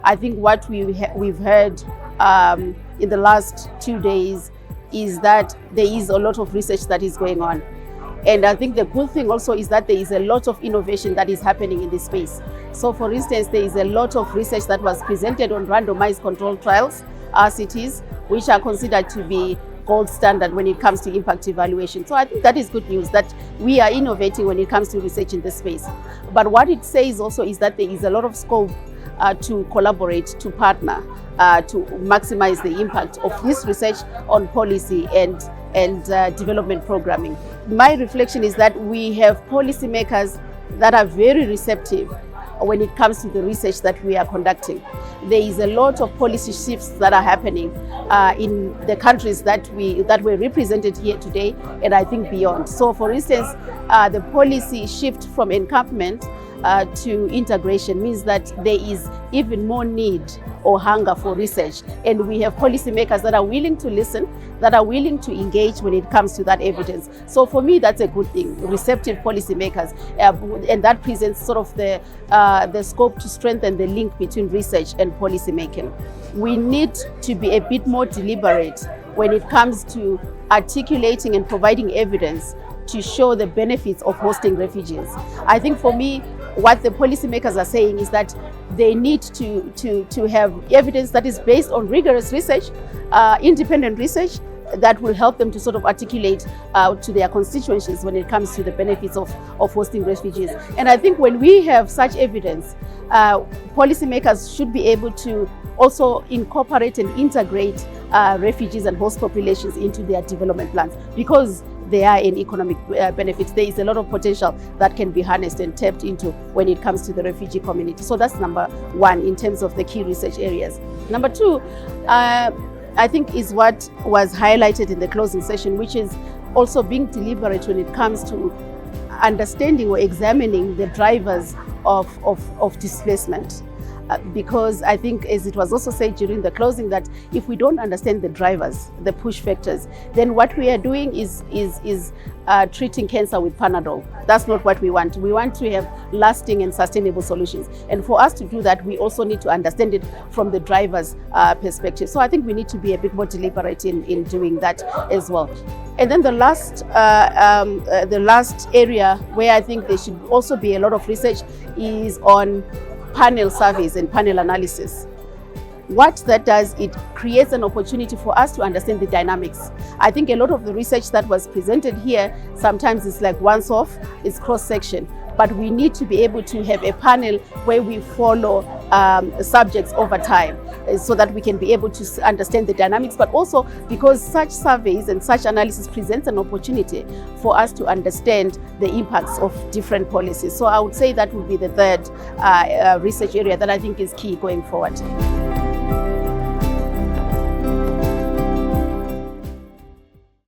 I think what we've heard in the last 2 days is that there is a lot of research that is going on. And I think the good thing also is that there is a lot of innovation that is happening in this space. So for instance, there is a lot of research that was presented on randomized controlled trials, RCTs, which are considered to be gold standard when it comes to impact evaluation. So I think that is good news, that we are innovating when it comes to research in this space. But what it says also is that there is a lot of scope to collaborate, to partner, to maximize the impact of this research on policy and development programming. My reflection is that we have policymakers that are very receptive when it comes to the research that we are conducting. There is a lot of policy shifts that are happening in the countries that were represented here today, and I think beyond. So for instance, the policy shift from encampment to integration means that there is even more need or hunger for research, and we have policymakers that are willing to listen, that are willing to engage when it comes to that evidence. So for me, that's a good thing, receptive policymakers, and that presents sort of the scope to strengthen the link between research and policymaking. We need to be a bit more deliberate when it comes to articulating and providing evidence to show the benefits of hosting refugees. I think for me, what the policymakers are saying is that they need to have evidence that is based on rigorous research, independent research, that will help them to sort of articulate to their constituencies when it comes to the benefits of hosting refugees. And I think when we have such evidence, policymakers should be able to also incorporate and integrate refugees and host populations into their development plans, because they are in economic benefits. There is a lot of potential that can be harnessed and tapped into when it comes to the refugee community. So that's number one in terms of the key research areas. Number two, I think is what was highlighted in the closing session, which is also being deliberate when it comes to understanding or examining the drivers of displacement. Because I think, as it was also said during the closing, that if we don't understand the drivers, the push factors, then what we are doing is treating cancer with Panadol. That's not what we want. We want to have lasting and sustainable solutions. And for us to do that, we also need to understand it from the driver's perspective. So I think we need to be a bit more deliberate in doing that as well. And then the last area where I think there should also be a lot of research is on panel surveys and panel analysis. What that does, it creates an opportunity for us to understand the dynamics. I think a lot of the research that was presented here, sometimes it's like once off, it's cross-section. But we need to be able to have a panel where we follow subjects over time, so that we can be able to understand the dynamics, but also because such surveys and such analysis presents an opportunity for us to understand the impacts of different policies. So I would say that would be the third research area that I think is key going forward.